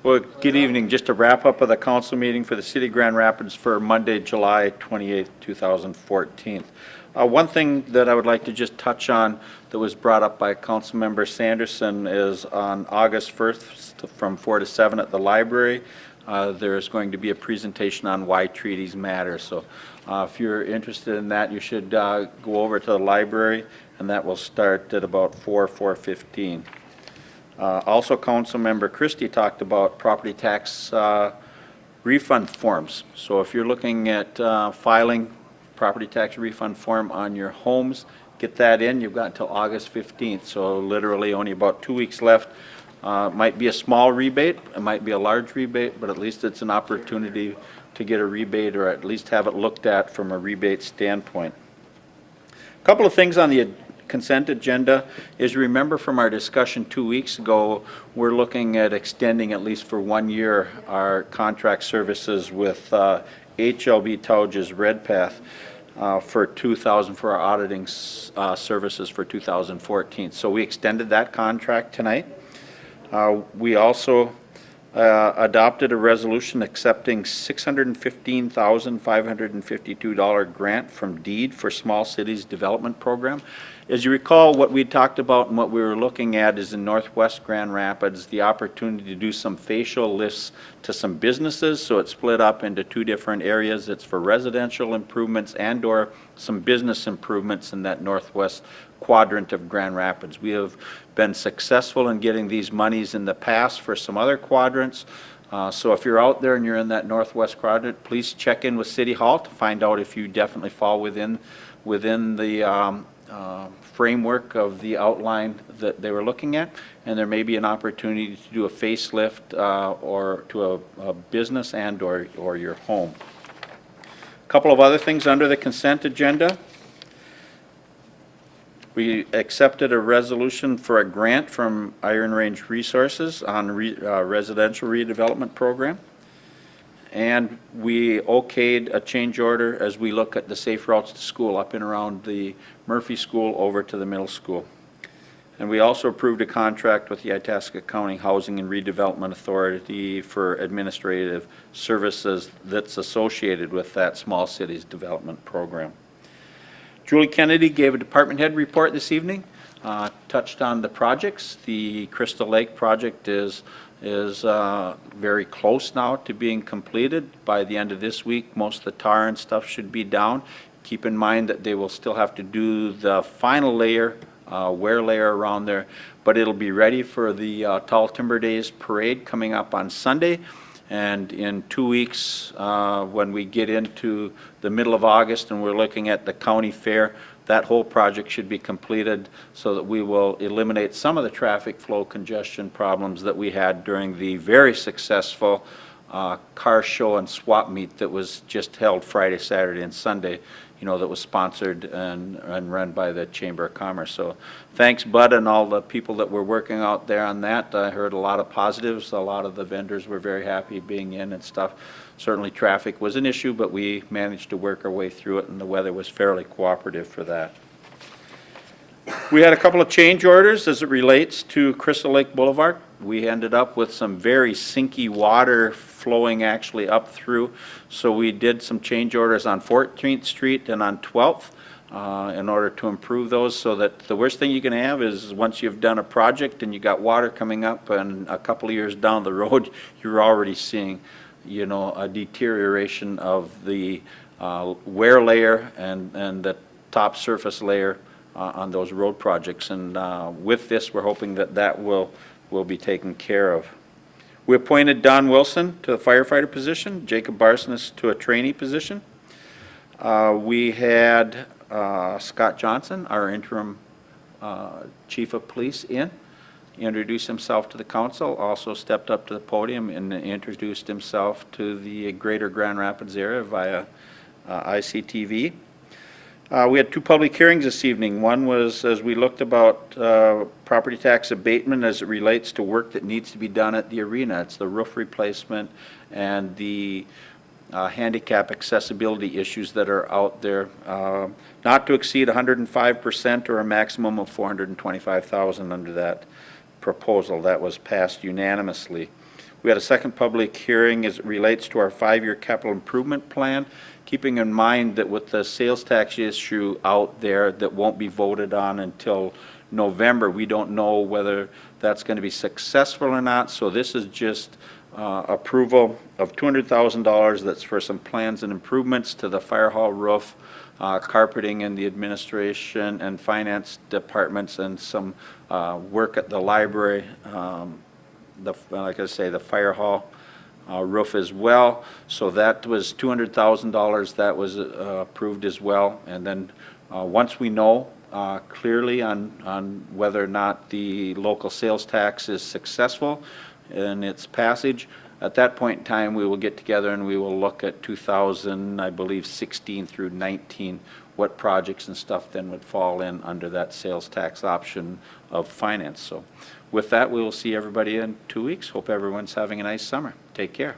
Well, good evening. Just a wrap up of the council meeting for the City of Grand Rapids for Monday, July 28th, 2014. One thing that I would like to just touch on that was brought up by Councilmember Sanderson is on August 1st from 4 to 7 at the library. There's going to be a presentation on why treaties matter. So if you're interested in that, you should go over to the library, and that will start at about 4:15. Also, Councilmember Christie talked about property tax refund forms. So if you're looking at filing property tax refund form on your homes, get that in. You've got until August 15th, so literally only about 2 weeks left. It might be a small rebate, it might be a large rebate, but at least it's an opportunity to get a rebate or at least have it looked at from a rebate standpoint. A couple of things on the consent agenda is, remember from our discussion 2 weeks ago, we're looking at extending at least for 1 year our contract services with HLB Towges Redpath for our auditing services for 2014. So we extended that contract tonight. We also adopted a resolution accepting $615,552 grant from DEED for Small Cities Development Program. As you recall, what we talked about and what we were looking at is in Northwest Grand Rapids, the opportunity to do some facial lifts to some businesses. So it's split up into two different areas. It's for residential improvements and or some business improvements in that northwest quadrant of Grand Rapids. We have been successful in getting these monies in the past for some other quadrants. So if you're out there and you're in that northwest quadrant, please check in with City Hall to find out if you definitely fall within the framework of the outline that they were looking at, and there may be an opportunity to do a facelift or to a business and or your home. A couple of other things under the consent agenda. We accepted a resolution for a grant from Iron Range Resources on residential redevelopment program. And we okayed a change order as we look at the safe routes to school up and around the Murphy School over to the middle school. And we also approved a contract with the Itasca County Housing and Redevelopment Authority for administrative services that's associated with that Small Cities Development Program. Julie Kennedy gave a department head report this evening, touched on the projects. The Crystal Lake project is very close now to being completed. By the end of this week, most of the tar and stuff should be down. Keep in mind that they will still have to do the final layer, wear layer around there, but it'll be ready for the Tall Timber Days parade coming up on Sunday. And in 2 weeks, when we get into the middle of August and we're looking at the county fair, that whole project should be completed so that we will eliminate some of the traffic flow congestion problems that we had during the very successful car show and swap meet that was just held Friday, Saturday, and Sunday, that was sponsored and run by the Chamber of Commerce. So thanks, Bud, and all the people that were working out there on that. I heard a lot of positives. A lot of the vendors were very happy being in and stuff. Certainly traffic was an issue, but we managed to work our way through it, and the weather was fairly cooperative for that. We had a couple of change orders as it relates to Crystal Lake Boulevard. We ended up with some very sinky water flowing actually up through. So we did some change orders on 14th Street and on 12th in order to improve those, so that the worst thing you can have is once you've done a project and you got water coming up and a couple of years down the road, you're already seeing, a deterioration of the wear layer and the top surface layer on those road projects. And with this, we're hoping that will be taken care of. We appointed Don Wilson to the firefighter position, Jacob Barsonis to a trainee position. We had Scott Johnson, our interim chief of police, introduced himself to the council, also stepped up to the podium and introduced himself to the greater Grand Rapids area via ICTV. We had two public hearings this evening. One was as we looked about property tax abatement as it relates to work that needs to be done at the arena. It's the roof replacement and the handicap accessibility issues that are out there. Not to exceed 105% or a maximum of $425,000 under that proposal that was passed unanimously. We had a second public hearing as it relates to our 5-year capital improvement plan, keeping in mind that with the sales tax issue out there that won't be voted on until November, we don't know whether that's going to be successful or not. So this is just approval of $200,000 that's for some plans and improvements to the fire hall roof, carpeting in the administration and finance departments, and some work at the library, like I say, the fire hall roof as well. So that was $200,000 that was approved as well. And then once we know clearly on whether or not the local sales tax is successful in its passage, at that point in time we will get together and we will look at 2016 through 19, what projects and stuff then would fall in under that sales tax option of finance. So with that, we will see everybody in 2 weeks. Hope everyone's having a nice summer. Take care.